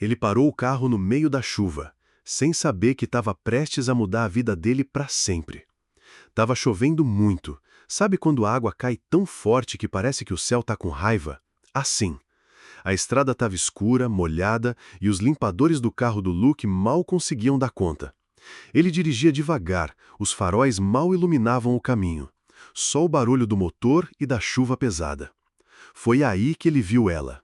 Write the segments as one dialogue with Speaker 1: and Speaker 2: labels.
Speaker 1: Ele parou o carro no meio da chuva, sem saber que estava prestes a mudar a vida dele para sempre. Tava chovendo muito. Sabe quando a água cai tão forte que parece que o céu tá com raiva? Assim. A estrada estava escura, molhada, e os limpadores do carro do Luke mal conseguiam dar conta. Ele dirigia devagar, os faróis mal iluminavam o caminho. Só o barulho do motor e da chuva pesada. Foi aí que ele viu ela.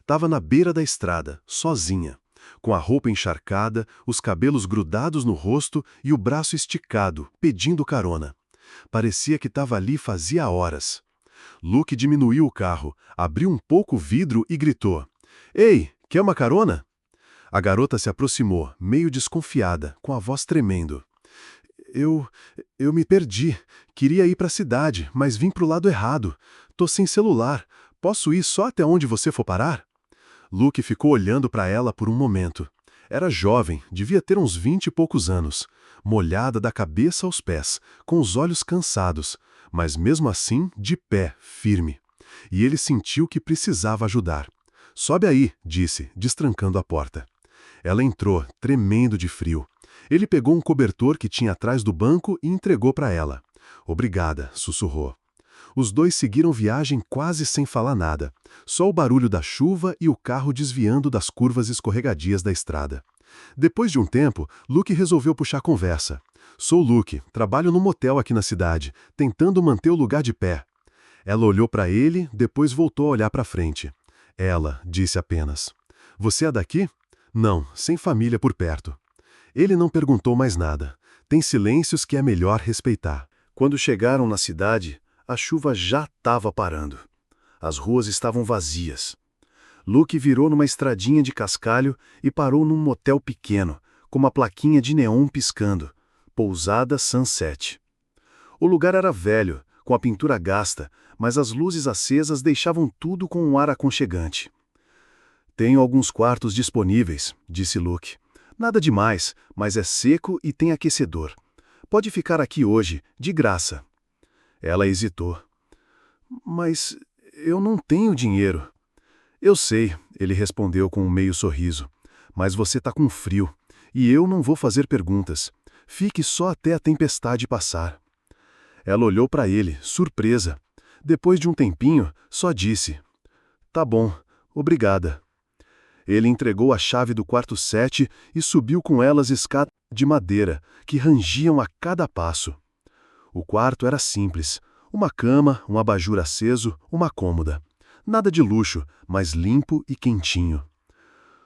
Speaker 1: Tava na beira da estrada, sozinha, com a roupa encharcada, os cabelos grudados no rosto e o braço esticado, pedindo carona. Parecia que estava ali fazia horas. Luke diminuiu o carro, abriu um pouco o vidro e gritou: "Ei, quer uma carona?" A garota se aproximou, meio desconfiada, com a voz tremendo. Eu... eu me perdi. Queria ir para a cidade, mas vim para o lado errado. Tô sem celular. Posso ir só até onde você for parar?" Luke ficou olhando para ela por um momento. Era jovem, devia ter uns 20 e poucos anos, molhada da cabeça aos pés, com os olhos cansados, mas mesmo assim de pé, firme. E ele sentiu que precisava ajudar. "Sobe aí", disse, destrancando a porta. Ela entrou, tremendo de frio. Ele pegou um cobertor que tinha atrás do banco e entregou para ela. "Obrigada", sussurrou. Os dois seguiram viagem quase sem falar nada, só o barulho da chuva e o carro desviando das curvas escorregadias da estrada. Depois de um tempo, Luke resolveu puxar conversa. "Sou Luke, trabalho num motel aqui na cidade, tentando manter o lugar de pé." Ela olhou para ele, depois voltou a olhar para frente. Ela disse apenas: "Você é daqui?" "Não, sem família por perto." Ele não perguntou mais nada. Tem silêncios que é melhor respeitar. Quando chegaram na cidade, a chuva já estava parando. As ruas estavam vazias. Luke virou numa estradinha de cascalho e parou num motel pequeno, com uma plaquinha de neon piscando. Pousada Sunset. O lugar era velho, com a pintura gasta, mas as luzes acesas deixavam tudo com um ar aconchegante. "Tenho alguns quartos disponíveis", disse Luke. "Nada demais, mas é seco e tem aquecedor. Pode ficar aqui hoje, de graça." Ela hesitou. "Mas eu não tenho dinheiro." "Eu sei", ele respondeu com um meio sorriso. "Mas você tá com frio, e eu não vou fazer perguntas. Fique só até a tempestade passar." Ela olhou para ele, surpresa. Depois de um tempinho, só disse: "Tá bom, obrigada." Ele entregou a chave do quarto 7 e subiu com ela as escadas de madeira, que rangiam a cada passo. O quarto era simples. Uma cama, um abajur aceso, uma cômoda. Nada de luxo, mas limpo e quentinho.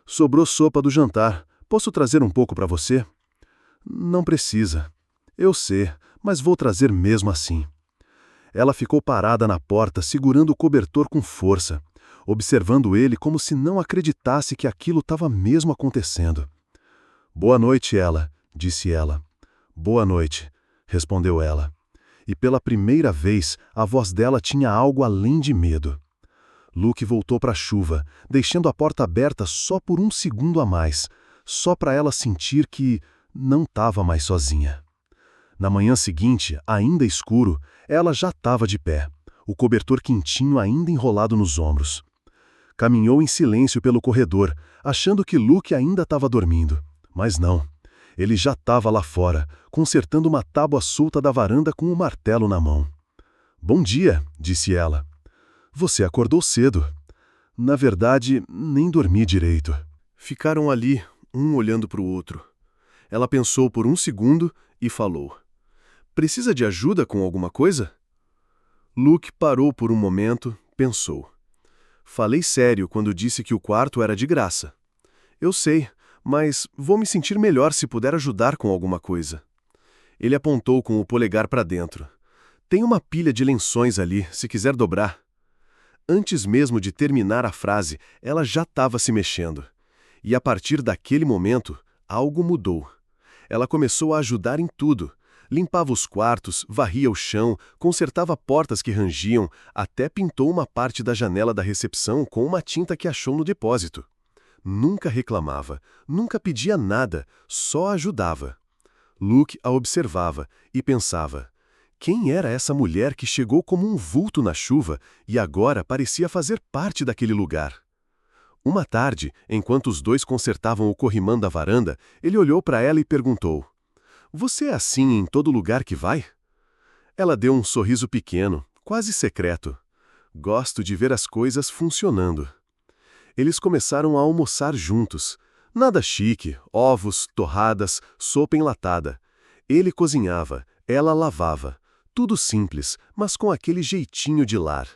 Speaker 1: "Sobrou sopa do jantar. Posso trazer um pouco para você?" "Não precisa." "Eu sei, mas vou trazer mesmo assim." Ela ficou parada na porta, segurando o cobertor com força, observando ele como se não acreditasse que aquilo estava mesmo acontecendo. "Boa noite, ela", disse ela. "Boa noite", respondeu ela. E pela primeira vez, a voz dela tinha algo além de medo. Luke voltou para a chuva, deixando a porta aberta só por um segundo a mais, só para ela sentir que não estava mais sozinha. Na manhã seguinte, ainda escuro, ela já estava de pé, o cobertor quentinho ainda enrolado nos ombros. Caminhou em silêncio pelo corredor, achando que Luke ainda estava dormindo. Mas não. Ele já estava lá fora, consertando uma tábua solta da varanda com um martelo na mão. "Bom dia", disse ela. "Você acordou cedo." "Na verdade, nem dormi direito." Ficaram ali, um olhando para o outro. Ela pensou por um segundo e falou: "Precisa de ajuda com alguma coisa?" Luke parou por um momento, pensou. "Falei sério quando disse que o quarto era de graça." "Eu sei, mas vou me sentir melhor se puder ajudar com alguma coisa." Ele apontou com o polegar para dentro. "Tem uma pilha de lençóis ali, se quiser dobrar." Antes mesmo de terminar a frase, ela já estava se mexendo. E a partir daquele momento, algo mudou. Ela começou a ajudar em tudo. Limpava os quartos, varria o chão, consertava portas que rangiam, até pintou uma parte da janela da recepção com uma tinta que achou no depósito. Nunca reclamava, nunca pedia nada, só ajudava. Luke a observava e pensava: quem era essa mulher que chegou como um vulto na chuva e agora parecia fazer parte daquele lugar? Uma tarde, enquanto os dois consertavam o corrimão da varanda, ele olhou para ela e perguntou: "Você é assim em todo lugar que vai?" Ela deu um sorriso pequeno, quase secreto. "Gosto de ver as coisas funcionando." Eles começaram a almoçar juntos. Nada chique, ovos, torradas, sopa enlatada. Ele cozinhava, ela lavava. Tudo simples, mas com aquele jeitinho de lar.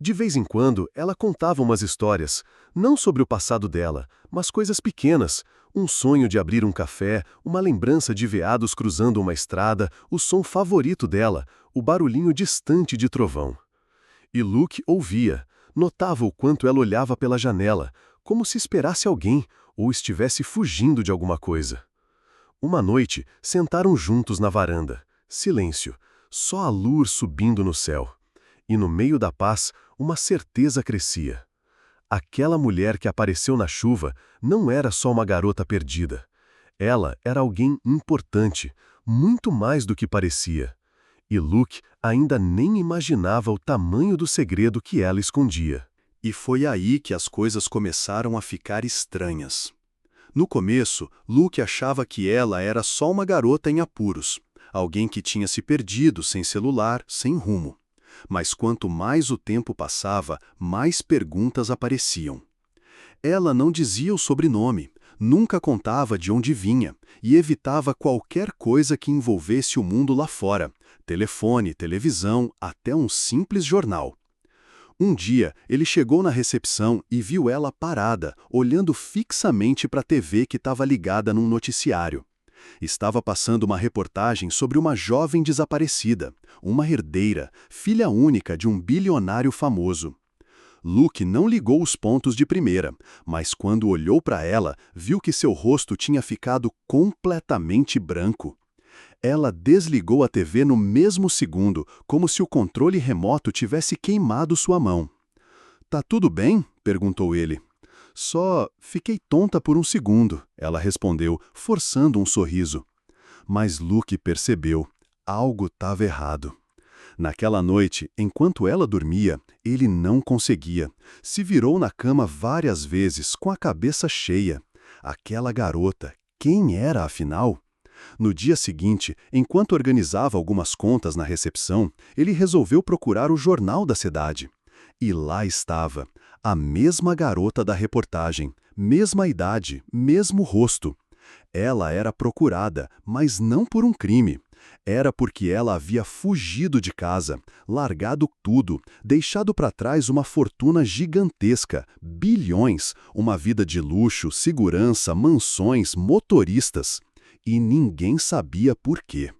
Speaker 1: De vez em quando, ela contava umas histórias, não sobre o passado dela, mas coisas pequenas. Um sonho de abrir um café, uma lembrança de veados cruzando uma estrada, o som favorito dela, o barulhinho distante de trovão. E Luke ouvia, notava o quanto ela olhava pela janela, como se esperasse alguém ou estivesse fugindo de alguma coisa. Uma noite, sentaram juntos na varanda. Silêncio, só a luz subindo no céu. E no meio da paz, uma certeza crescia. Aquela mulher que apareceu na chuva não era só uma garota perdida. Ela era alguém importante, muito mais do que parecia. E Luke ainda nem imaginava o tamanho do segredo que ela escondia.
Speaker 2: E foi aí que as coisas começaram a ficar estranhas. No começo, Luke achava que ela era só uma garota em apuros, alguém que tinha se perdido sem celular, sem rumo. Mas quanto mais o tempo passava, mais perguntas apareciam. Ela não dizia o sobrenome, nunca contava de onde vinha e evitava qualquer coisa que envolvesse o mundo lá fora, telefone, televisão, até um simples jornal. Um dia, ele chegou na recepção e viu ela parada, olhando fixamente para a TV que estava ligada num noticiário. Estava passando uma reportagem sobre uma jovem desaparecida, uma herdeira, filha única de um bilionário famoso. Luke não ligou os pontos de primeira, mas quando olhou para ela, viu que seu rosto tinha ficado completamente branco. Ela desligou a TV no mesmo segundo, como se o controle remoto tivesse queimado sua mão. "Tá tudo bem?" perguntou ele. "Só fiquei tonta por um segundo", ela respondeu, forçando um sorriso. Mas Luke percebeu. Algo estava errado. Naquela noite, enquanto ela dormia, ele não conseguia. Se virou na cama várias vezes, com a cabeça cheia. Aquela garota, quem era afinal? No dia seguinte, enquanto organizava algumas contas na recepção, ele resolveu procurar o jornal da cidade. E lá estava, a mesma garota da reportagem, mesma idade, mesmo rosto. Ela era procurada, mas não por um crime. Era porque ela havia fugido de casa, largado tudo, deixado para trás uma fortuna gigantesca, bilhões, uma vida de luxo, segurança, mansões, motoristas. E ninguém sabia por quê.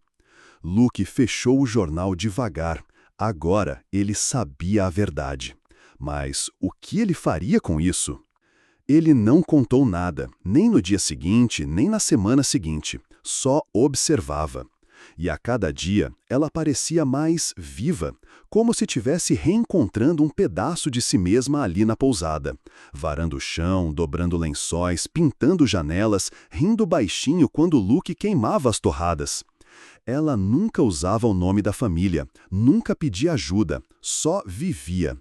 Speaker 2: Luke fechou o jornal devagar. Agora ele sabia a verdade. Mas o que ele faria com isso? Ele não contou nada, nem no dia seguinte, nem na semana seguinte. Só observava. E a cada dia, ela parecia mais viva, como se estivesse reencontrando um pedaço de si mesma ali na pousada. Varando o chão, dobrando lençóis, pintando janelas, rindo baixinho quando Luke queimava as torradas. Ela nunca usava o nome da família, nunca pedia ajuda, só vivia.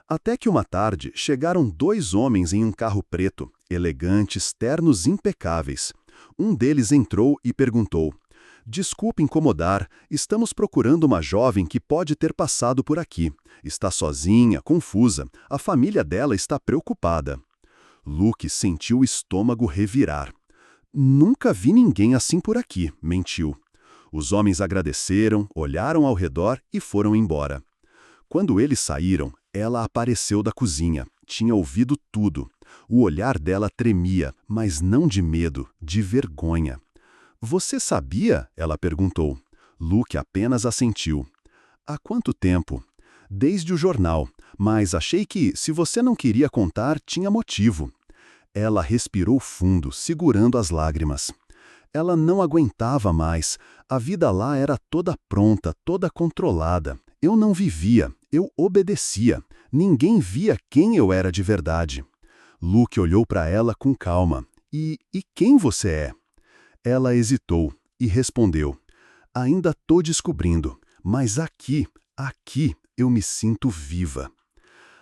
Speaker 2: Até que uma tarde chegaram dois homens em um carro preto, elegantes, ternos impecáveis. Um deles entrou e perguntou: "Desculpe incomodar, estamos procurando uma jovem que pode ter passado por aqui. Está sozinha, confusa, a família dela está preocupada." Luke sentiu o estômago revirar. "Nunca vi ninguém assim por aqui", mentiu. Os homens agradeceram, olharam ao redor e foram embora. Quando eles saíram, ela apareceu da cozinha. Tinha ouvido tudo. O olhar dela tremia, mas não de medo, de vergonha. "Você sabia?" ela perguntou. Luke apenas assentiu. "Há quanto tempo?" "Desde o jornal, mas achei que, se você não queria contar, tinha motivo." Ela respirou fundo, segurando as lágrimas. Ela não aguentava mais. A vida lá era toda pronta, toda controlada. Eu não vivia, eu obedecia. Ninguém via quem eu era de verdade. Luke olhou para ela com calma. E quem você é?" Ela hesitou e respondeu: "Ainda estou descobrindo, mas aqui eu me sinto viva."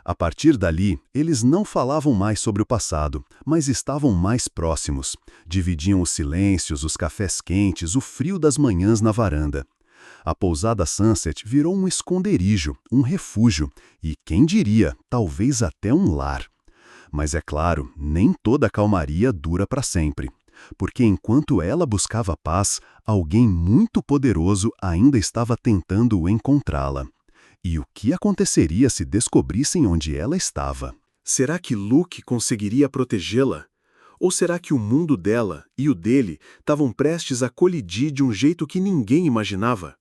Speaker 2: A partir dali, eles não falavam mais sobre o passado, mas estavam mais próximos. Dividiam os silêncios, os cafés quentes, o frio das manhãs na varanda. A pousada Sunset virou um esconderijo, um refúgio e, quem diria, talvez até um lar. Mas é claro, nem toda calmaria dura para sempre. Porque enquanto ela buscava paz, alguém muito poderoso ainda estava tentando encontrá-la. E o que aconteceria se descobrissem onde ela estava?
Speaker 1: Será que Luke conseguiria protegê-la? Ou será que o mundo dela e o dele estavam prestes a colidir de um jeito que ninguém imaginava?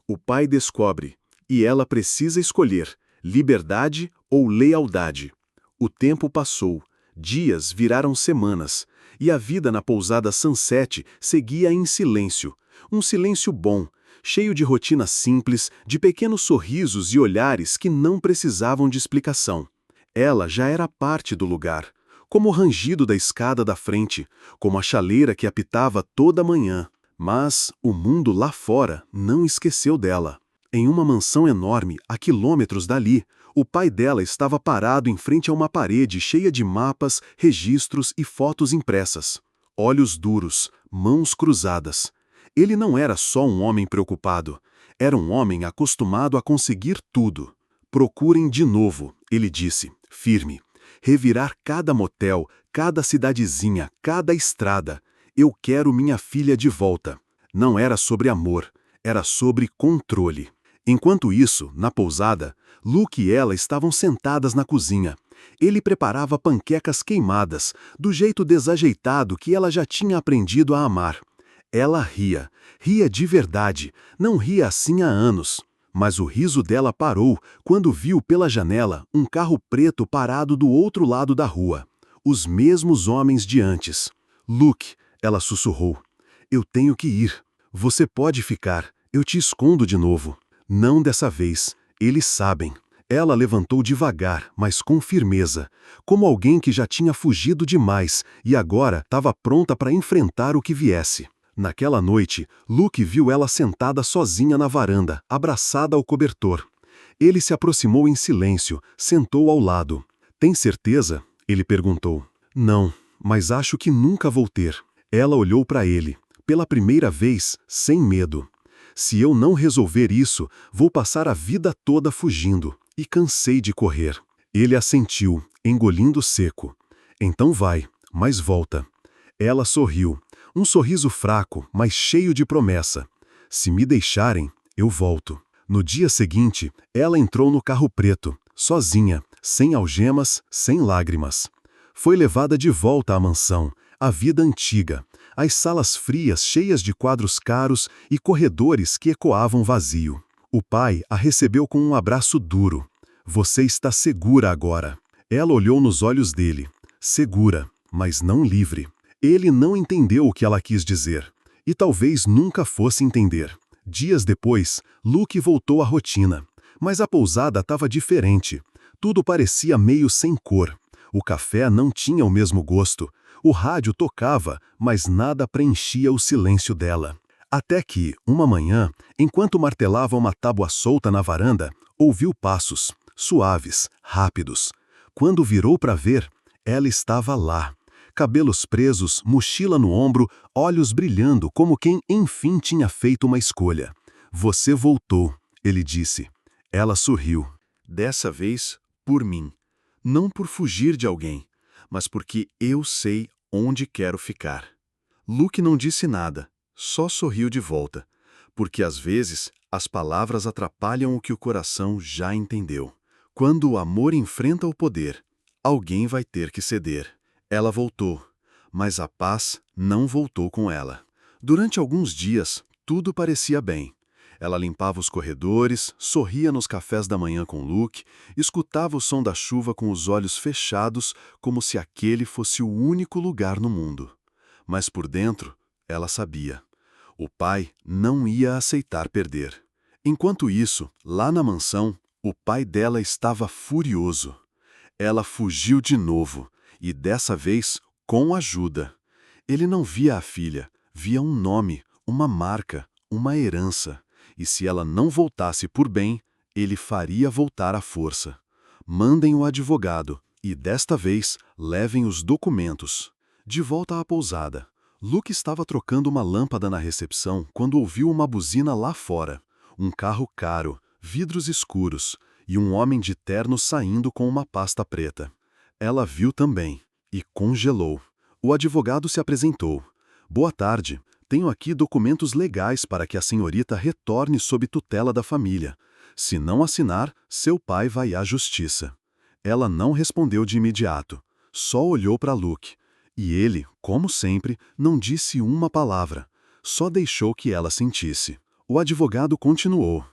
Speaker 1: O pai descobre, e ela precisa escolher liberdade ou lealdade. O tempo passou, dias viraram semanas, e a vida na pousada Sunset seguia em silêncio. Um silêncio bom, cheio de rotina simples, de pequenos sorrisos e olhares que não precisavam de explicação. Ela já era parte do lugar, como o rangido da escada da frente, como a chaleira que apitava toda manhã. Mas o mundo lá fora não esqueceu dela. Em uma mansão enorme, a quilômetros dali, o pai dela estava parado em frente a uma parede cheia de mapas, registros e fotos impressas. Olhos duros, mãos cruzadas. Ele não era só um homem preocupado. Era um homem acostumado a conseguir tudo. Procurem de novo, ele disse, firme. Revirar cada motel, cada cidadezinha, cada estrada. Eu quero minha filha de volta. Não era sobre amor, era sobre controle. Enquanto isso, na pousada, Luke e ela estavam sentadas na cozinha. Ele preparava panquecas queimadas, do jeito desajeitado que ela já tinha aprendido a amar. Ela ria, ria de verdade, não ria assim há anos. Mas o riso dela parou quando viu pela janela um carro preto parado do outro lado da rua. Os mesmos homens de antes. Luke, ela sussurrou, eu tenho que ir. Você pode ficar, eu te escondo de novo. Não dessa vez, eles sabem. Ela levantou devagar, mas com firmeza, como alguém que já tinha fugido demais e agora estava pronta para enfrentar o que viesse. Naquela noite, Luke viu ela sentada sozinha na varanda, abraçada ao cobertor. Ele se aproximou em silêncio, sentou ao lado. Tem certeza? Ele perguntou. Não, mas acho que nunca vou ter. Ela olhou para ele, pela primeira vez, sem medo. Se eu não resolver isso, vou passar a vida toda fugindo, e cansei de correr. Ele assentiu, engolindo seco. Então vai, mas volta. Ela sorriu, um sorriso fraco, mas cheio de promessa. Se me deixarem, eu volto. No dia seguinte, ela entrou no carro preto, sozinha, sem algemas, sem lágrimas. Foi levada de volta à mansão, à vida antiga, as salas frias cheias de quadros caros e corredores que ecoavam vazio. O pai a recebeu com um abraço duro. Você está segura agora. Ela olhou nos olhos dele. Segura, mas não livre. Ele não entendeu o que ela quis dizer. E talvez nunca fosse entender. Dias depois, Luke voltou à rotina. Mas a pousada estava diferente. Tudo parecia meio sem cor. O café não tinha o mesmo gosto. O rádio tocava, mas nada preenchia o silêncio dela. Até que, uma manhã, enquanto martelava uma tábua solta na varanda, ouviu passos, suaves, rápidos. Quando virou para ver, ela estava lá. Cabelos presos, mochila no ombro, olhos brilhando como quem enfim tinha feito uma escolha. Você voltou, ele disse. Ela sorriu. Dessa vez, por mim. Não por fugir de alguém, mas porque eu sei onde quero ficar. Luke não disse nada, só sorriu de volta, porque às vezes as palavras atrapalham o que o coração já entendeu. Quando o amor enfrenta o poder, alguém vai ter que ceder. Ela voltou, mas a paz não voltou com ela. Durante alguns dias, tudo parecia bem. Ela limpava os corredores, sorria nos cafés da manhã com Luke, escutava o som da chuva com os olhos fechados, como se aquele fosse o único lugar no mundo. Mas por dentro, ela sabia. O pai não ia aceitar perder. Enquanto isso, lá na mansão, o pai dela estava furioso. Ela fugiu de novo, e dessa vez com ajuda. Ele não via a filha, via um nome, uma marca, uma herança. E se ela não voltasse por bem, ele faria voltar à força.
Speaker 2: Mandem o advogado e, desta vez, levem os documentos. De volta à pousada, Luke estava trocando uma lâmpada na recepção quando ouviu uma buzina lá fora. Um carro caro, vidros escuros e um homem de terno saindo com uma pasta preta. Ela viu também e congelou. O advogado se apresentou. Boa tarde. Tenho aqui documentos legais para que a senhorita retorne sob tutela da família. Se não assinar, seu pai vai à justiça. Ela não respondeu de imediato. Só olhou para Luke. E ele, como sempre, não disse uma palavra. Só deixou que ela sentisse. O advogado continuou.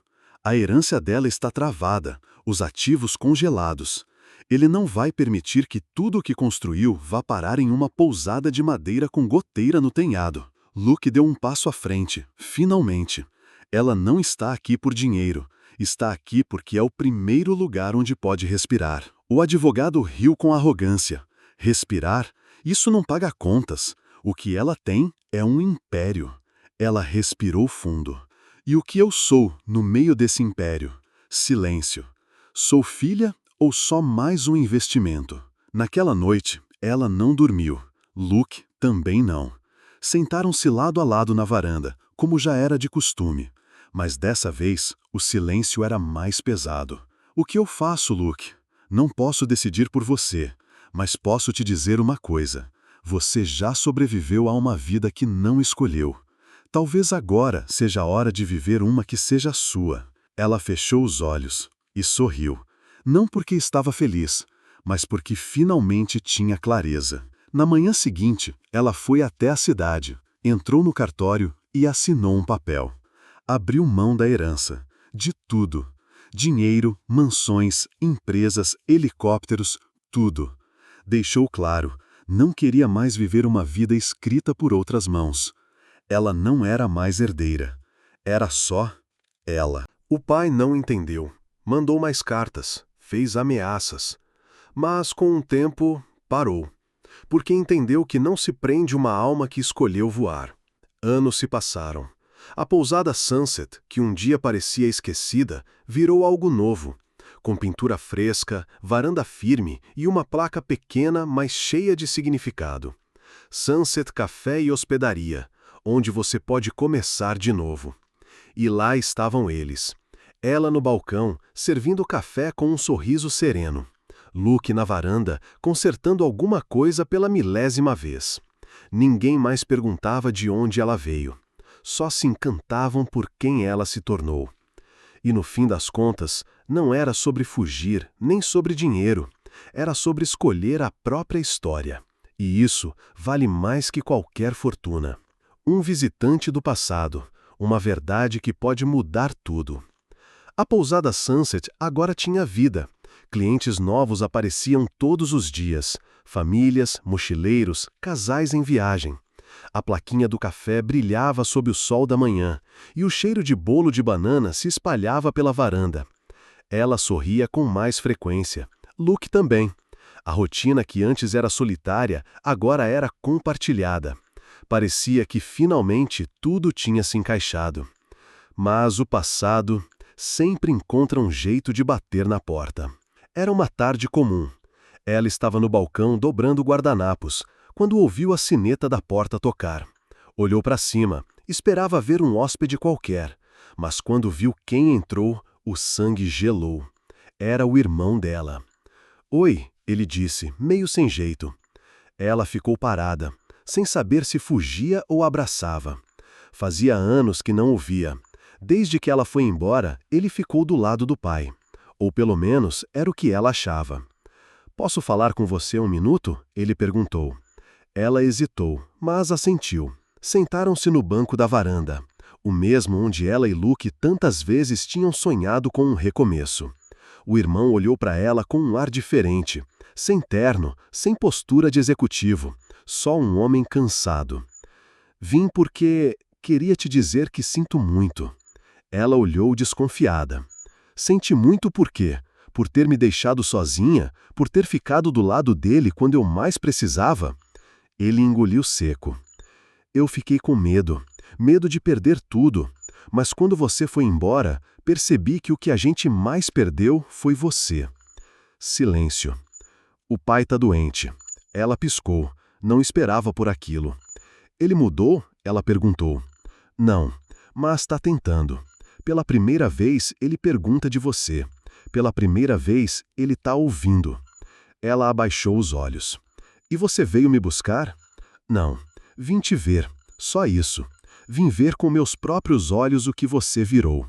Speaker 2: A herança dela está travada, os ativos congelados. Ele não vai permitir que tudo o que construiu vá parar em uma pousada de madeira com goteira no telhado. Luke deu um passo à frente, finalmente. Ela não está aqui por dinheiro. Está aqui porque é o primeiro lugar onde pode respirar. O advogado riu com arrogância. Respirar? Isso não paga contas. O que ela tem é um império. Ela respirou fundo. E o que eu sou no meio desse império? Silêncio. Sou filha ou só mais um investimento? Naquela noite, ela não dormiu. Luke também não. Sentaram-se lado a lado na varanda, como já era de costume. Mas dessa vez, o silêncio era mais pesado. O que eu faço, Luke? Não posso decidir por você, mas posso te dizer uma coisa. Você já sobreviveu a uma vida que não escolheu. Talvez agora seja a hora de viver uma que seja sua. Ela fechou os olhos e sorriu. Não porque estava feliz, mas porque finalmente tinha clareza. Na manhã seguinte, ela foi até a cidade, entrou no cartório e assinou um papel. Abriu mão da herança, de tudo. Dinheiro, mansões, empresas, helicópteros, tudo. Deixou claro, não queria mais viver uma vida escrita por outras mãos. Ela não era mais herdeira. Era só ela. O pai não entendeu. Mandou mais cartas, fez ameaças. Mas, com o tempo, parou. Porque entendeu que não se prende uma alma que escolheu voar. Anos se passaram. A pousada Sunset, que um dia parecia esquecida, virou algo novo. Com pintura fresca, varanda firme e uma placa pequena, mas cheia de significado. Sunset Café e Hospedaria, onde você pode começar de novo. E lá estavam eles. Ela no balcão, servindo café com um sorriso sereno. Luke na varanda, consertando alguma coisa pela milésima vez. Ninguém mais perguntava de onde ela veio. Só se encantavam por quem ela se tornou. E no fim das contas, não era sobre fugir, nem sobre dinheiro. Era sobre escolher a própria história. E isso vale mais que qualquer fortuna. Um visitante do passado, uma verdade que pode mudar tudo. A pousada Sunset agora tinha vida. Clientes novos apareciam todos os dias. Famílias, mochileiros, casais em viagem. A plaquinha do café brilhava sob o sol da manhã, e o cheiro de bolo de banana se espalhava pela varanda. Ela sorria com mais frequência. Luke também. A rotina que antes era solitária, agora era compartilhada. Parecia que finalmente tudo tinha se encaixado. Mas o passado sempre encontra um jeito de bater na porta. Era uma tarde comum. Ela estava no balcão dobrando guardanapos, quando ouviu a sineta da porta tocar. Olhou para cima, esperava ver um hóspede qualquer, mas quando viu quem entrou, o sangue gelou. Era o irmão dela. "Oi", ele disse, meio sem jeito. Ela ficou parada, sem saber se fugia ou abraçava. Fazia anos que não o via. Desde que ela foi embora, ele ficou do lado do pai. Ou pelo menos era o que ela achava. "Posso falar com você um minuto?", ele perguntou. Ela hesitou, mas assentiu. Sentaram-se no banco da varanda, o mesmo onde ela e Luke tantas vezes tinham sonhado com um recomeço. O irmão olhou para ela com um ar diferente, sem terno, sem postura de executivo, só um homem cansado. "Vim porque queria te dizer que sinto muito." Ela olhou desconfiada. "Sente muito por quê? Por ter me deixado sozinha? Por ter ficado do lado dele quando eu mais precisava?" Ele engoliu seco. "Eu fiquei com medo de perder tudo. Mas quando você foi embora, percebi que o que a gente mais perdeu foi você."
Speaker 1: Silêncio. O pai tá doente. Ela piscou. Não esperava por aquilo. Ele mudou? Ela perguntou. Não, mas tá tentando. Pela primeira vez, ele pergunta de você. Pela primeira vez, ele tá ouvindo. Ela abaixou os olhos. E você veio me buscar? Não. Vim te ver. Só isso. Vim ver com meus próprios olhos o que você virou.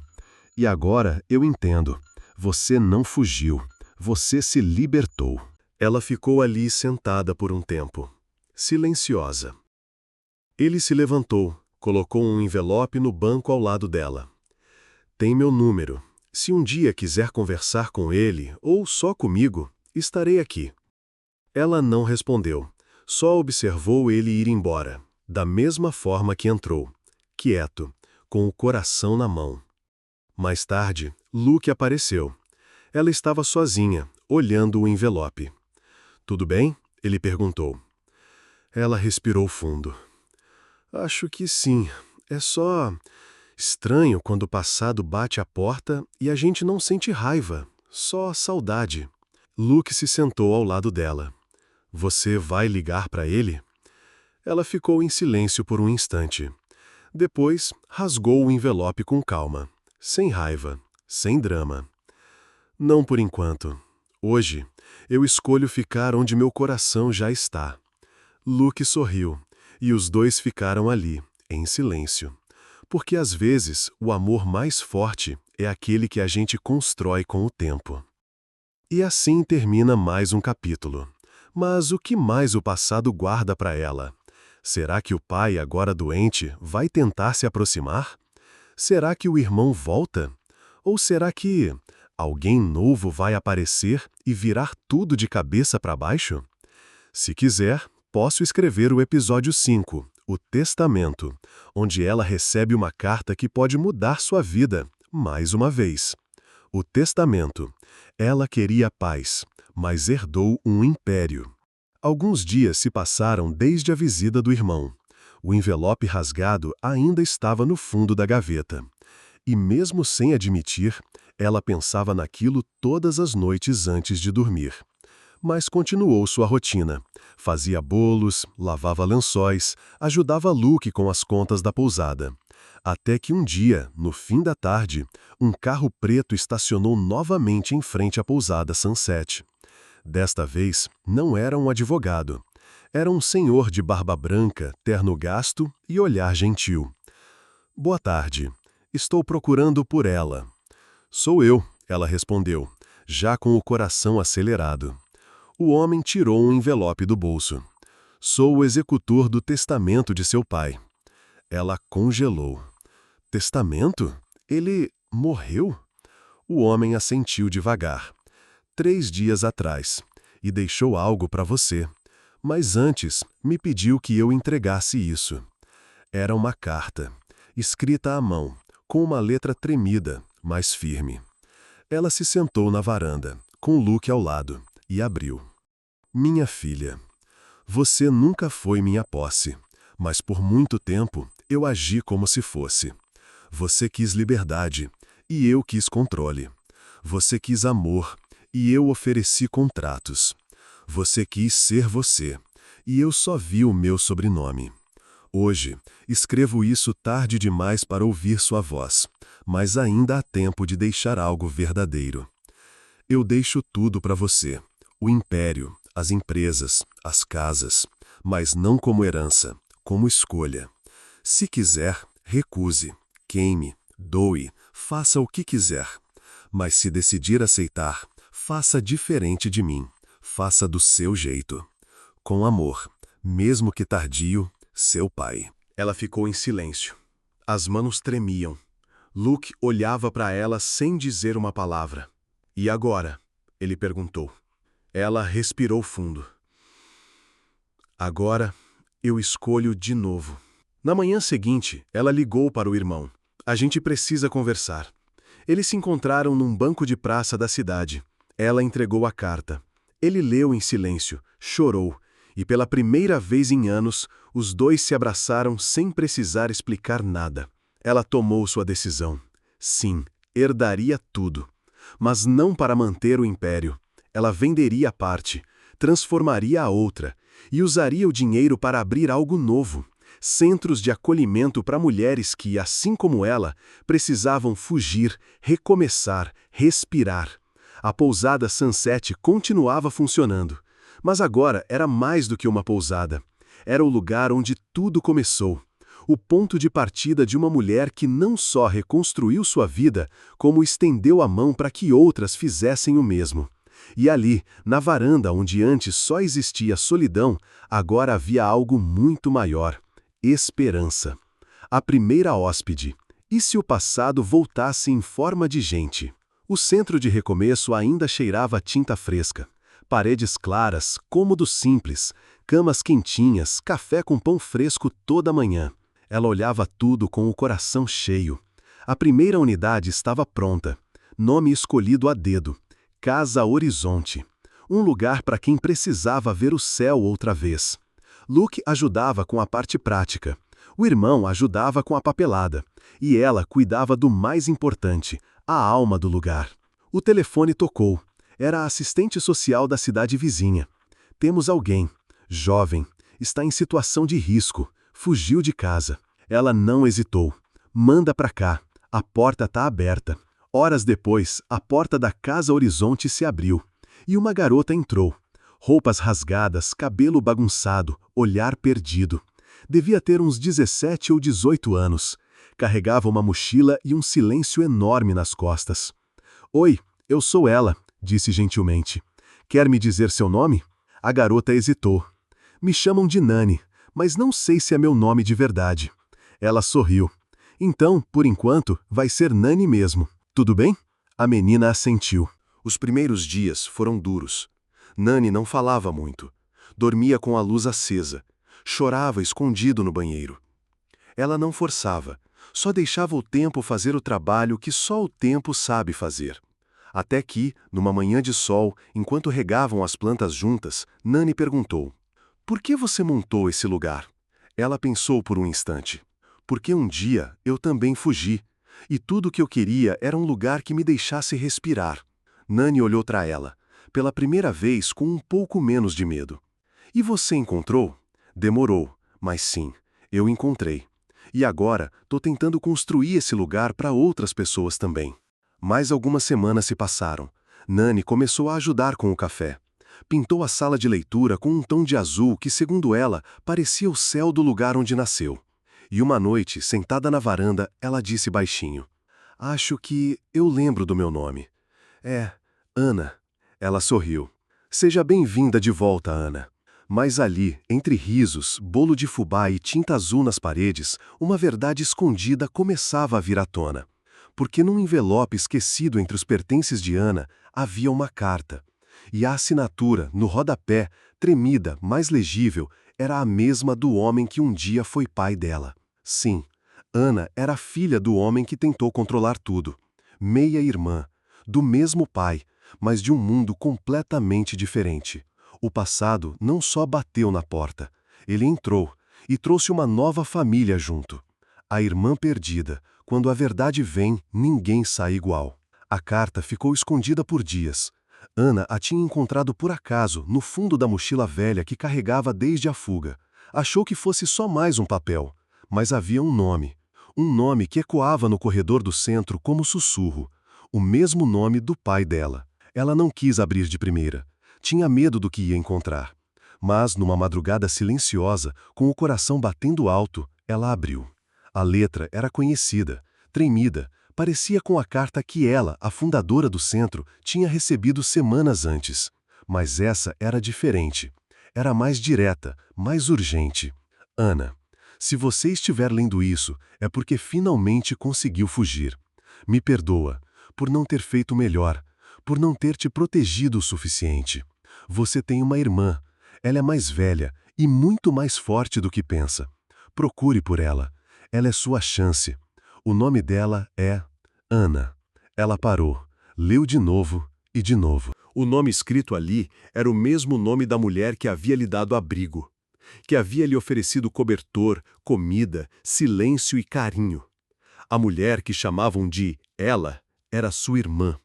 Speaker 1: E agora eu entendo. Você não fugiu. Você se libertou. Ela ficou ali sentada por um tempo, silenciosa. Ele se levantou, colocou um envelope no banco ao lado dela. Tem meu número. Se um dia quiser conversar com ele, ou só comigo, estarei aqui. Ela não respondeu, só observou ele ir embora, da mesma forma que entrou, quieto, com o coração na mão. Mais tarde, Luke apareceu. Ela estava sozinha, olhando o envelope. Tudo bem? Ele perguntou. Ela respirou fundo. Acho que sim. É só estranho quando o passado bate à porta e a gente não sente raiva, só saudade. Luke se sentou ao lado dela. Você vai ligar para ele? Ela ficou em silêncio por um instante. Depois, rasgou o envelope com calma, sem raiva, sem drama. Não por enquanto. Hoje, eu escolho ficar onde meu coração já está. Luke sorriu, e os dois ficaram ali, em silêncio. Porque às vezes, o amor mais forte é aquele que a gente constrói com o tempo. E assim termina mais um capítulo. Mas o que mais o passado guarda para ela? Será que o pai, agora doente, vai tentar se aproximar? Será que o irmão volta? Ou será que alguém novo vai aparecer e virar tudo de cabeça para baixo? Se quiser, posso escrever o episódio 5, o Testamento, onde ela recebe uma carta que pode mudar sua vida, mais uma vez. O Testamento. Ela queria paz, mas herdou um império. Alguns dias se passaram desde a visita do irmão. O envelope rasgado ainda estava no fundo da gaveta. E mesmo sem admitir, ela pensava naquilo todas as noites antes de dormir. Mas continuou sua rotina. Fazia bolos, lavava lençóis, ajudava Luke com as contas da pousada. Até que um dia, no fim da tarde, um carro preto estacionou novamente em frente à pousada Sunset. Desta vez, não era um advogado. Era um senhor de barba branca, terno gasto e olhar gentil. Boa tarde. Estou procurando por ela. Sou eu, ela respondeu, já com o coração acelerado. O homem tirou um envelope do bolso. Sou o executor do testamento de seu pai. Ela congelou. Testamento? Ele morreu? O homem assentiu devagar. 3 dias atrás. E deixou algo para você. Mas antes, me pediu que eu entregasse isso. Era uma carta, escrita à mão, com uma letra tremida, mas firme. Ela se sentou na varanda, com Luke ao lado, e abriu. Minha filha, você nunca foi minha posse, mas por muito tempo eu agi como se fosse. Você quis liberdade, e eu quis controle. Você quis amor, e eu ofereci contratos. Você quis ser você, e eu só vi o meu sobrenome. Hoje, escrevo isso tarde demais para ouvir sua voz, mas ainda há tempo de deixar algo verdadeiro. Eu deixo tudo para você, o império, as empresas, as casas, mas não como herança, como escolha. Se quiser, recuse, queime, doe, faça o que quiser. Mas se decidir aceitar, faça diferente de mim, faça do seu jeito. Com amor, mesmo que tardio, seu pai. Ela ficou em silêncio. As mãos tremiam. Luke olhava para ela sem dizer uma palavra. E agora? Ele perguntou. Ela respirou fundo. Agora, eu escolho de novo. Na manhã seguinte, ela ligou para o irmão. A gente precisa conversar. Eles se encontraram num banco de praça da cidade. Ela entregou a carta. Ele leu em silêncio, chorou. E pela primeira vez em anos, os dois se abraçaram sem precisar explicar nada. Ela tomou sua decisão. Sim, herdaria tudo. Mas não para manter o império.
Speaker 2: Ela venderia a parte, transformaria a outra e usaria o dinheiro para abrir algo novo. Centros de acolhimento para mulheres que, assim como ela, precisavam fugir, recomeçar, respirar. A pousada Sunset continuava funcionando, mas agora era mais do que uma pousada. Era o lugar onde tudo começou. O ponto de partida de uma mulher que não só reconstruiu sua vida, como estendeu a mão para que outras fizessem o mesmo. E ali, na varanda onde antes só existia solidão, agora havia algo muito maior: esperança. A primeira hóspede. E se o passado voltasse em forma de gente? O centro de recomeço ainda cheirava a tinta fresca. Paredes claras, cômodos simples, camas quentinhas, café com pão fresco toda manhã. Ela olhava tudo com o coração cheio. A primeira unidade estava pronta. Nome escolhido a dedo: Casa Horizonte. Um lugar para quem precisava ver o céu outra vez. Luke ajudava com a parte prática. O irmão ajudava com a papelada. E ela cuidava do mais importante: a alma do lugar. O telefone tocou. Era a assistente social da cidade vizinha. Temos alguém. Jovem. Está em situação de risco. Fugiu de casa. Ela não hesitou. Manda pra cá. A porta tá aberta. Horas depois, a porta da Casa Horizonte se abriu. E uma garota entrou. Roupas rasgadas, cabelo bagunçado, olhar perdido. Devia ter uns 17 ou 18 anos. Carregava uma mochila e um silêncio enorme nas costas. Oi, eu sou ela, disse gentilmente. Quer me dizer seu nome? A garota hesitou. Me chamam de Nani, mas não sei se é meu nome de verdade. Ela sorriu. Então, por enquanto, vai ser Nani mesmo. Tudo bem? A menina assentiu. Os primeiros dias foram duros. Nani não falava muito. Dormia com a luz acesa. Chorava escondido no banheiro. Ela não forçava, só deixava o tempo fazer o trabalho que só o tempo sabe fazer. Até que, numa manhã de sol, enquanto regavam as plantas juntas, Nani perguntou: Por que você montou esse lugar? Ela pensou por um instante. Porque um dia eu também fugi, e tudo que eu queria era um lugar que me deixasse respirar. Nani olhou para ela, pela primeira vez com um pouco menos de medo. E você encontrou? Demorou, mas sim, eu encontrei. E agora estou tentando construir esse lugar para outras pessoas também. Mais algumas semanas se passaram. Nani começou a ajudar com o café. Pintou a sala de leitura com um tom de azul que, segundo ela, parecia o céu do lugar onde nasceu. E uma noite, sentada na varanda, ela disse baixinho: Acho que eu lembro do meu nome. É, Ana. Ela sorriu. Seja bem-vinda de volta, Ana. Mas ali, entre risos, bolo de fubá e tinta azul nas paredes, uma verdade escondida começava a vir à tona. Porque num envelope esquecido entre os pertences de Ana, havia uma carta. E a assinatura, no rodapé, tremida, mais legível, era a mesma do homem que um dia foi pai dela. Sim, Ana era filha do homem que tentou controlar tudo. Meia-irmã, do mesmo pai, mas de um mundo completamente diferente. O passado não só bateu na porta, ele entrou e trouxe uma nova família junto. A irmã perdida. Quando a verdade vem, ninguém sai igual. A carta ficou escondida por dias. Ana a tinha encontrado por acaso no fundo da mochila velha que carregava desde a fuga. Achou que fosse só mais um papel, mas havia um nome. Um nome que ecoava no corredor do centro como sussurro. O mesmo nome do pai dela. Ela não quis abrir de primeira. Tinha medo do que ia encontrar. Mas, numa madrugada silenciosa, com o coração batendo alto, ela abriu. A letra era conhecida, tremida, parecia com a carta que ela, a fundadora do centro, tinha recebido semanas antes. Mas essa era diferente. Era mais direta, mais urgente. Ana, se você estiver lendo isso, é porque finalmente conseguiu fugir. Me perdoa, por não ter feito melhor, por não ter te protegido o suficiente. Você tem uma irmã. Ela é mais velha e muito mais forte do que pensa. Procure por ela. Ela é sua chance. O nome dela é Ana. Ela parou, leu de novo e de novo. O nome escrito ali era o mesmo nome da mulher que havia lhe dado abrigo, que havia lhe oferecido cobertor, comida, silêncio e carinho. A mulher que chamavam de ela era sua irmã.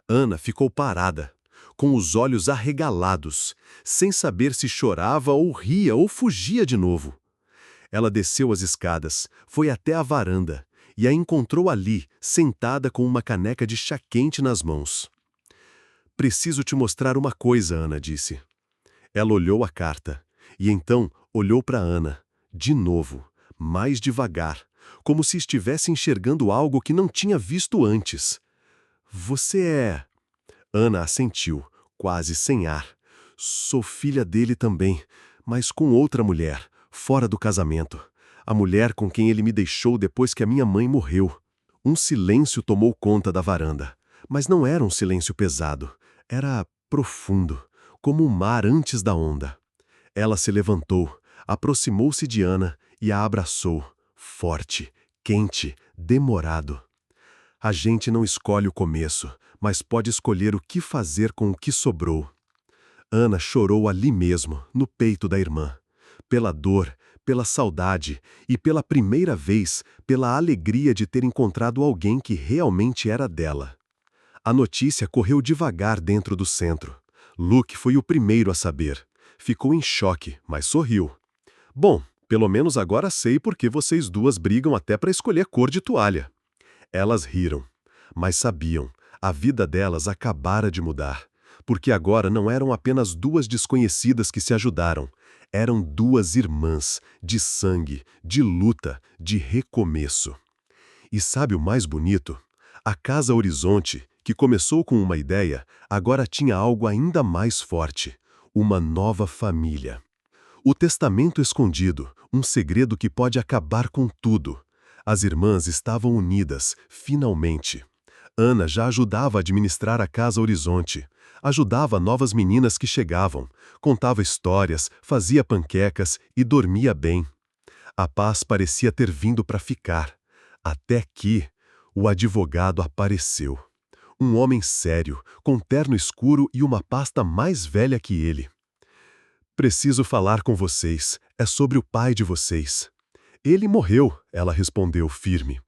Speaker 2: Ana ficou parada.
Speaker 1: com os olhos arregalados, sem saber se chorava ou ria ou fugia de novo. Ela desceu as escadas, foi até a varanda e a encontrou ali, sentada com uma caneca de chá quente nas mãos. "Preciso te mostrar uma coisa", Ana disse. Ela olhou a carta e então olhou para Ana, de novo, mais devagar, como se estivesse enxergando algo que não tinha visto antes. "Você é..." Ana assentiu, quase sem ar. "Sou filha dele também, mas com outra mulher, fora do casamento. A mulher com quem ele me deixou depois que a minha mãe morreu." Um silêncio tomou conta da varanda, mas não era um silêncio pesado. Era profundo, como o mar antes da onda. Ela se levantou, aproximou-se de Ana e a abraçou, forte, quente, demorado. "A gente não escolhe o começo, mas pode escolher o que fazer com o que sobrou." Ana chorou ali mesmo, no peito da irmã. Pela dor, pela saudade e pela primeira vez, pela alegria de ter encontrado alguém que realmente era dela. A notícia correu devagar dentro do centro. Luke foi o primeiro a saber. Ficou em choque, mas sorriu. "Bom, pelo menos agora sei por que vocês duas brigam até para escolher cor de toalha." Elas riram, mas sabiam, a vida delas acabara de mudar. Porque agora não eram apenas duas desconhecidas que se ajudaram. Eram duas irmãs, de sangue, de luta, de recomeço. E sabe o mais bonito? A Casa Horizonte, que começou com uma ideia, agora tinha algo ainda mais forte: uma nova família. O testamento escondido, um segredo que pode acabar com tudo. As irmãs estavam unidas, finalmente. Ana já ajudava a administrar a Casa Horizonte. Ajudava novas meninas que chegavam, contava histórias, fazia panquecas e dormia bem. A paz parecia ter vindo para ficar. Até que o advogado apareceu. Um homem sério, com terno escuro e uma pasta mais velha que ele. "Preciso falar com vocês. É sobre o pai de vocês." "Ele morreu", ela respondeu firme.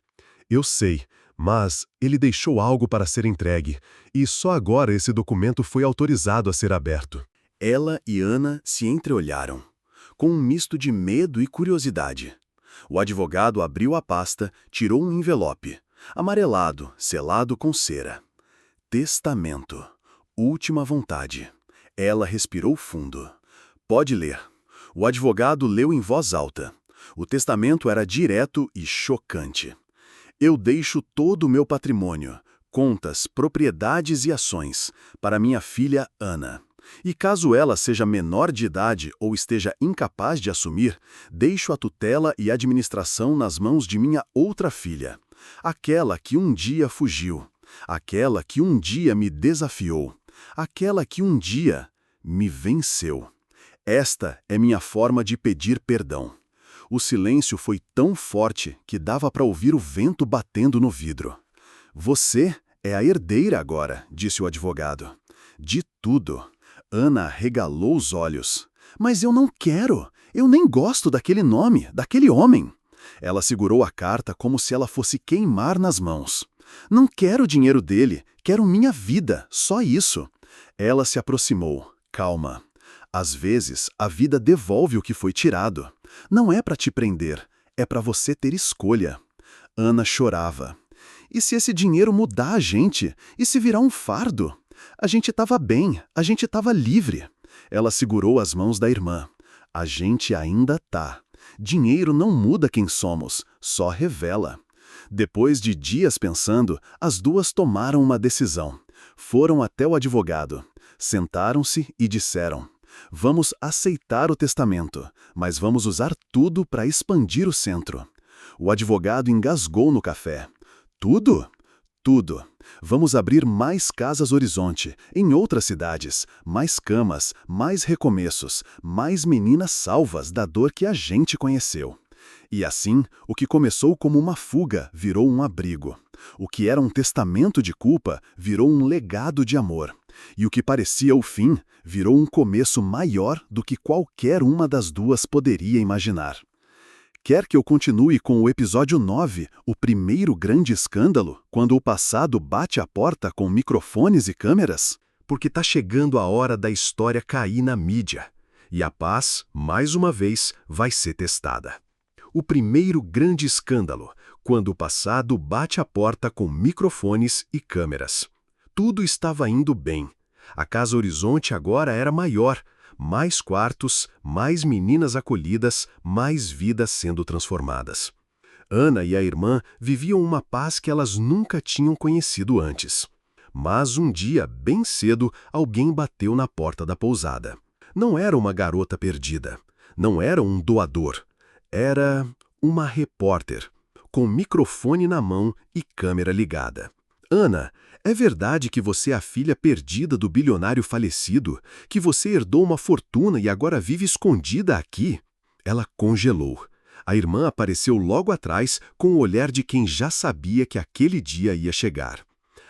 Speaker 1: "Eu sei, mas ele deixou algo para ser entregue, e só agora esse documento foi autorizado a ser aberto."
Speaker 2: Ela e Ana se entreolharam, com um misto de medo e curiosidade. O advogado abriu a pasta, tirou um envelope, amarelado, selado com cera. Testamento. Última vontade. Ela respirou fundo. "Pode ler." O advogado leu em voz alta. O testamento era direto e chocante. "Eu deixo todo o meu patrimônio, contas, propriedades e ações, para minha filha Ana. E caso ela seja menor de idade ou esteja incapaz de assumir, deixo a tutela e administração nas mãos de minha outra filha, aquela que um dia fugiu, aquela que um dia me desafiou, aquela que um dia me venceu. Esta é minha forma de pedir perdão." O silêncio foi tão forte que dava para ouvir o vento batendo no vidro. "Você é a herdeira agora", disse o advogado. "De tudo." Ana regalou os olhos. "Mas eu não quero. Eu nem gosto daquele nome, daquele homem." Ela segurou a carta como se ela fosse queimar nas mãos. "Não quero o dinheiro dele, quero minha vida, só isso." Ela se aproximou, calma. "Às vezes, a vida devolve o que foi tirado. Não é para te prender, é para você ter escolha." Ana chorava. "E se esse dinheiro mudar a gente? E se virar um fardo? A gente estava bem, a gente estava livre." Ela segurou as mãos da irmã. "A gente ainda tá. Dinheiro não muda quem somos, só revela." Depois de dias pensando, as duas tomaram uma decisão. Foram até o advogado. Sentaram-se e disseram: "Vamos aceitar o testamento, mas vamos usar tudo para expandir o centro." O advogado engasgou no café. "Tudo? Tudo. Vamos abrir mais Casas Horizonte, em outras cidades, mais camas, mais recomeços, mais meninas salvas da dor que a gente conheceu." E assim, o que começou como uma fuga virou um abrigo. O que era um testamento de culpa virou um legado de amor. E o que parecia o fim virou um começo maior do que qualquer uma das duas poderia imaginar. Quer que eu continue com o episódio 9, o primeiro grande escândalo, quando o passado bate à porta com microfones e câmeras?
Speaker 1: porque tá chegando a hora da história cair na mídia. E a paz, mais uma vez, vai ser testada. O primeiro grande escândalo, quando o passado bate a porta com microfones e câmeras. Tudo estava indo bem. A Casa Horizonte agora era maior, mais quartos, mais meninas acolhidas, mais vidas sendo transformadas. Ana e a irmã viviam uma paz que elas nunca tinham conhecido antes. Mas um dia, bem cedo, alguém bateu na porta da pousada. Não era uma garota perdida, não era um doador, era uma repórter, com microfone na mão e câmera ligada. Ana, é verdade que você é a filha perdida do bilionário falecido, que você herdou uma fortuna e agora vive escondida aqui? Ela congelou. A irmã apareceu logo atrás com o olhar de quem já sabia que aquele dia ia chegar.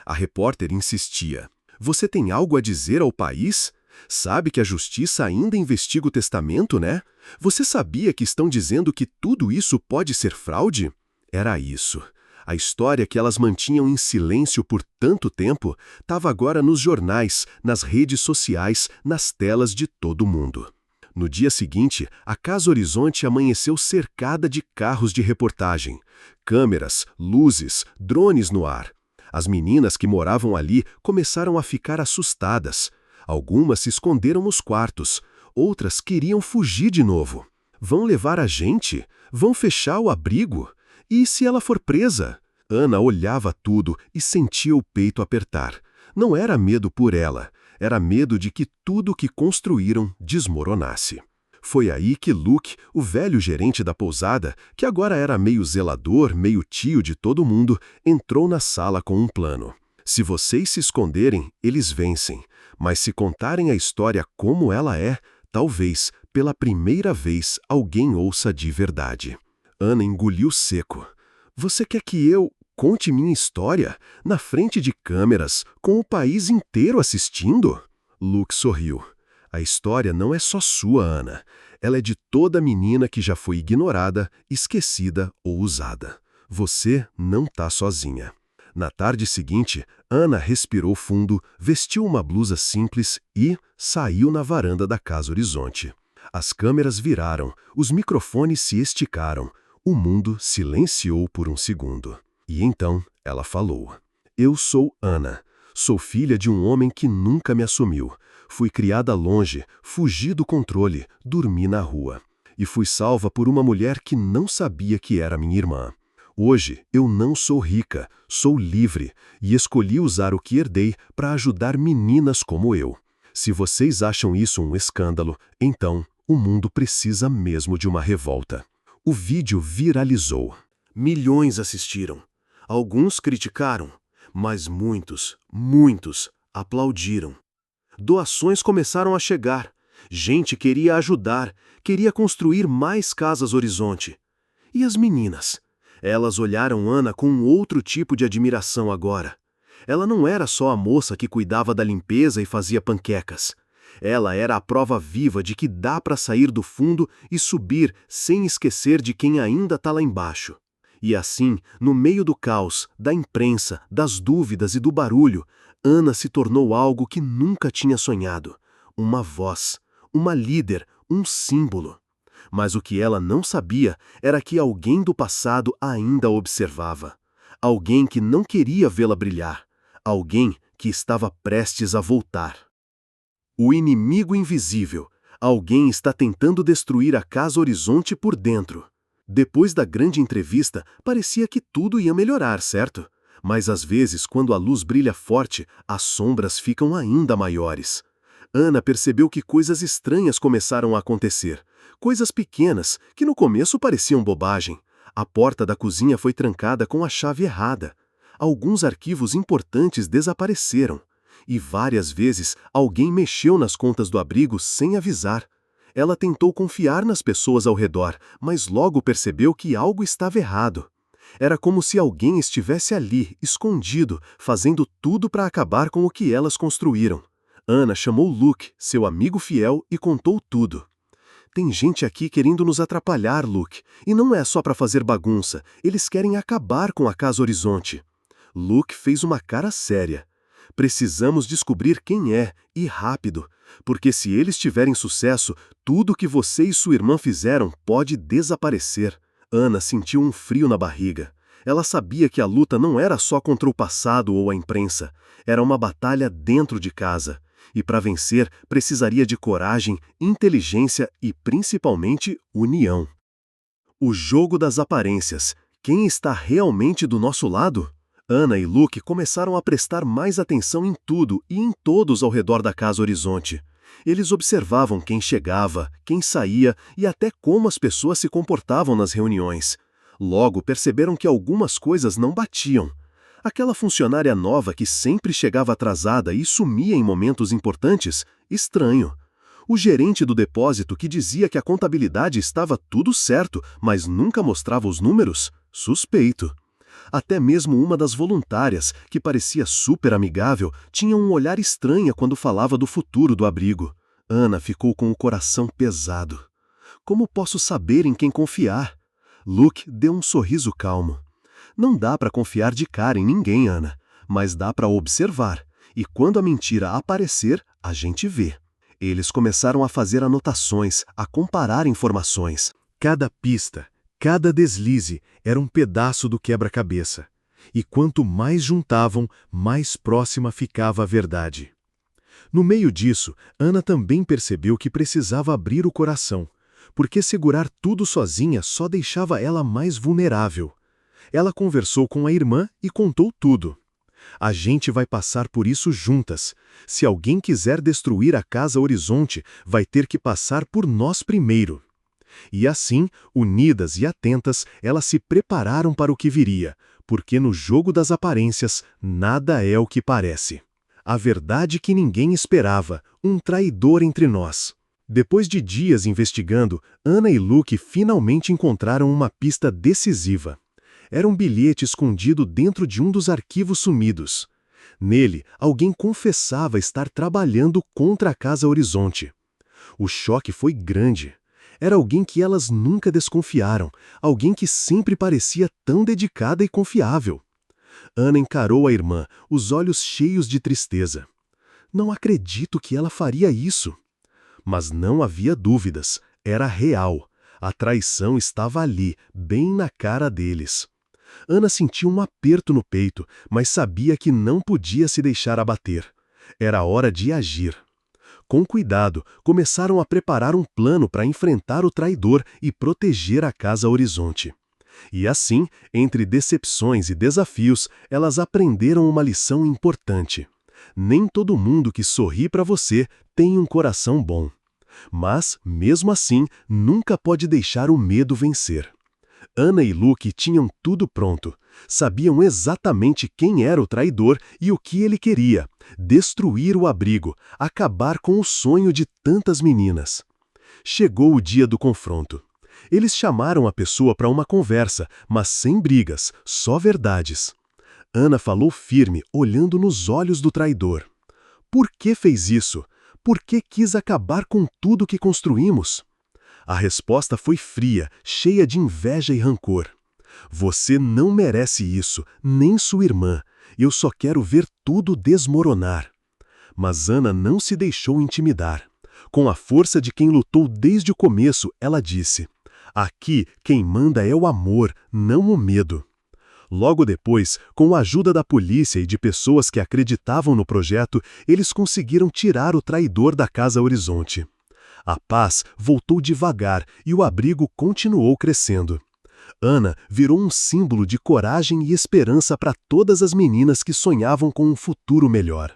Speaker 1: A repórter insistia. Você tem algo a dizer ao país? Sabe que a justiça ainda investiga o testamento, né? Você sabia que estão dizendo que tudo isso pode ser fraude? Era isso. A história que elas mantinham em silêncio por tanto tempo estava agora nos jornais, nas redes sociais, nas telas de todo mundo. No dia seguinte, a Casa Horizonte amanheceu cercada de carros de reportagem, câmeras, luzes, drones no ar. As meninas que moravam ali começaram a ficar assustadas. Algumas se esconderam nos quartos, outras queriam fugir de novo. Vão levar a gente? Vão fechar o abrigo? E se ela for presa? Ana olhava tudo e sentia o peito apertar. Não era medo por ela, era medo de que tudo que construíram desmoronasse. Foi aí que Luke, o velho gerente da pousada, que agora era meio zelador, meio tio de todo mundo, entrou na sala com um plano. Se vocês se esconderem, eles vencem. Mas se contarem a história como ela é, talvez, pela primeira vez, alguém ouça de verdade. Ana engoliu seco. Você quer que eu conte minha história, na frente de câmeras, com o país inteiro assistindo? Luke sorriu. A história não é só sua, Ana. Ela é de toda menina que já foi ignorada, esquecida ou usada. Você não tá sozinha. Na tarde seguinte, Ana respirou fundo, vestiu uma blusa simples e saiu na varanda da Casa Horizonte. As câmeras viraram, os microfones se esticaram, o mundo silenciou por um segundo. E então ela falou. Eu sou Ana. Sou filha de um homem que nunca me assumiu. Fui criada longe, fugi do controle, dormi na rua. E fui salva por uma mulher que não sabia que era minha irmã. Hoje, eu não sou rica, sou livre e escolhi usar o que herdei para ajudar meninas como eu. Se vocês acham isso um escândalo, então o mundo precisa mesmo de uma revolta. O vídeo viralizou. Milhões assistiram. Alguns criticaram, mas muitos aplaudiram. Doações começaram a chegar. Gente queria ajudar, queria construir mais Casas Horizonte. E as meninas? Elas olharam Ana com um outro tipo de admiração agora. Ela não era só a moça que cuidava da limpeza e fazia panquecas. Ela era a prova viva de que dá para sair do fundo e subir sem esquecer de quem ainda está lá embaixo. E assim, no meio do caos, da imprensa, das dúvidas e do barulho, Ana se tornou algo que nunca tinha sonhado. Uma voz, uma líder, um símbolo. Mas o que ela não sabia era que alguém do passado ainda a observava. Alguém que não queria vê-la brilhar. Alguém que estava prestes a voltar. O inimigo invisível. Alguém está tentando destruir a Casa Horizonte por dentro. Depois da grande entrevista, parecia que tudo ia melhorar, certo? Mas às vezes, quando a luz brilha forte, as sombras ficam ainda maiores. Ana percebeu que coisas estranhas começaram a acontecer. Coisas pequenas, que no começo pareciam bobagem. A porta da cozinha foi trancada com a chave errada. Alguns arquivos importantes desapareceram. E várias vezes alguém mexeu nas contas do abrigo sem avisar. Ela tentou confiar nas pessoas ao redor, mas logo percebeu que algo estava errado. Era como se alguém estivesse ali, escondido, fazendo tudo para acabar com o que elas construíram. Ana chamou Luke, seu amigo fiel, e contou tudo. Tem gente aqui querendo nos atrapalhar, Luke, e não é só para fazer bagunça, eles querem acabar com a Casa Horizonte. Luke fez uma cara séria. Precisamos descobrir quem é, e rápido, porque se eles tiverem sucesso, tudo que você e sua irmã fizeram pode desaparecer. Ana sentiu um frio na barriga. Ela sabia que a luta não era só contra o passado ou a imprensa, era uma batalha dentro de casa. E para vencer, precisaria de coragem, inteligência e, principalmente, união. O jogo das aparências. Quem está realmente do nosso lado? Ana e Luke começaram a prestar mais atenção em tudo e em todos ao redor da Casa Horizonte. Eles observavam quem chegava, quem saía e até como as pessoas se comportavam nas reuniões. Logo perceberam que algumas coisas não batiam. Aquela funcionária nova que sempre chegava atrasada e sumia em momentos importantes? Estranho. O gerente do depósito que dizia que a contabilidade estava tudo certo, mas nunca mostrava os números? Suspeito. Até mesmo uma das voluntárias, que parecia super amigável, tinha um olhar estranho quando falava do futuro do abrigo. Ana ficou com o coração pesado. Como posso saber em quem confiar? Luke deu um sorriso calmo. Não dá para confiar de cara em ninguém, Ana, mas dá para observar, e quando a mentira aparecer, a gente vê. Eles começaram a fazer anotações, a comparar informações. Cada pista, cada deslize era um pedaço do quebra-cabeça. E quanto mais juntavam, mais próxima ficava a verdade. No meio disso, Ana também percebeu que precisava abrir o coração, porque segurar tudo sozinha só deixava ela mais vulnerável. Ela conversou com a irmã e contou tudo. A gente vai passar por isso juntas. Se alguém quiser destruir a Casa Horizonte, vai ter que passar por nós primeiro. E assim, unidas e atentas, elas se prepararam para o que viria, porque no jogo das aparências, nada é o que parece. A verdade que ninguém esperava, um traidor entre nós. Depois de dias investigando, Ana e Luke finalmente encontraram uma pista decisiva. Era um bilhete escondido dentro de um dos arquivos sumidos. Nele, alguém confessava estar trabalhando contra a Casa Horizonte. O choque foi grande. Era alguém que elas nunca desconfiaram, alguém que sempre parecia tão dedicada e confiável. Ana encarou a irmã, os olhos cheios de tristeza. Não acredito que ela faria isso. Mas não havia dúvidas, era real. A traição estava ali, bem na cara deles. Ana sentiu um aperto no peito, mas sabia que não podia se deixar abater. Era hora de agir. Com cuidado, começaram a preparar um plano para enfrentar o traidor e proteger a Casa Horizonte. E assim, entre decepções e desafios, elas aprenderam uma lição importante. Nem todo mundo que sorri para você tem um coração bom. Mas, mesmo assim, nunca pode deixar o medo vencer. Ana e Luke tinham tudo pronto. Sabiam exatamente quem era o traidor e o que ele queria: destruir o abrigo, acabar com o sonho de tantas meninas. Chegou o dia do confronto. Eles chamaram a pessoa para uma conversa, mas sem brigas, só verdades. Ana falou firme, olhando nos olhos do traidor. Por que fez isso? Por que quis acabar com tudo que construímos? A resposta foi fria, cheia de inveja e rancor. Você não merece isso, nem sua irmã. Eu só quero ver tudo desmoronar. Mas Ana não se deixou intimidar. Com a força de quem lutou desde o começo, ela disse: aqui quem manda é o amor, não o medo. Logo depois, com a ajuda da polícia e de pessoas que acreditavam no projeto, eles conseguiram tirar o traidor da Casa Horizonte. A paz voltou devagar e o abrigo continuou crescendo. Ana virou um símbolo de coragem e esperança para todas as meninas que sonhavam com um futuro melhor.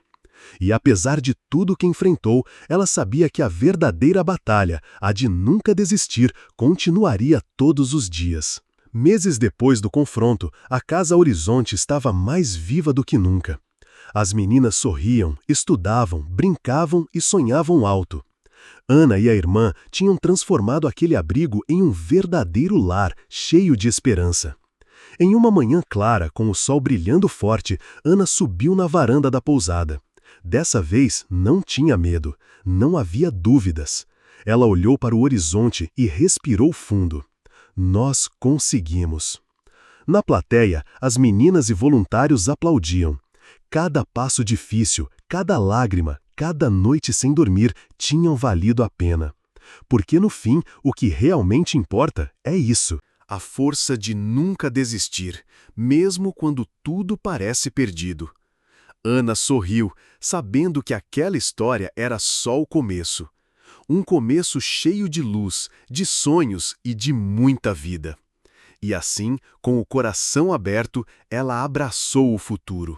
Speaker 1: E apesar de tudo que enfrentou, ela sabia que a verdadeira batalha, a de nunca desistir, continuaria todos os dias. Meses depois do confronto, a Casa Horizonte estava mais viva do que nunca. As meninas sorriam, estudavam, brincavam e sonhavam alto. Ana e a irmã tinham transformado aquele abrigo em um verdadeiro lar, cheio de esperança. Em uma manhã clara, com o sol brilhando forte, Ana subiu na varanda da pousada. Dessa vez, não tinha medo, não havia dúvidas. Ela olhou para o horizonte e respirou fundo. Nós conseguimos. Na plateia, as meninas e voluntários aplaudiam. Cada passo difícil, cada lágrima, cada noite sem dormir tinham valido a pena. Porque no fim, o que realmente importa é isso.
Speaker 2: A força de nunca desistir, mesmo quando tudo parece perdido. Ana sorriu, sabendo que aquela história era só o começo. Um começo cheio de luz, de sonhos e de muita vida. E assim, com o coração aberto, ela abraçou o futuro.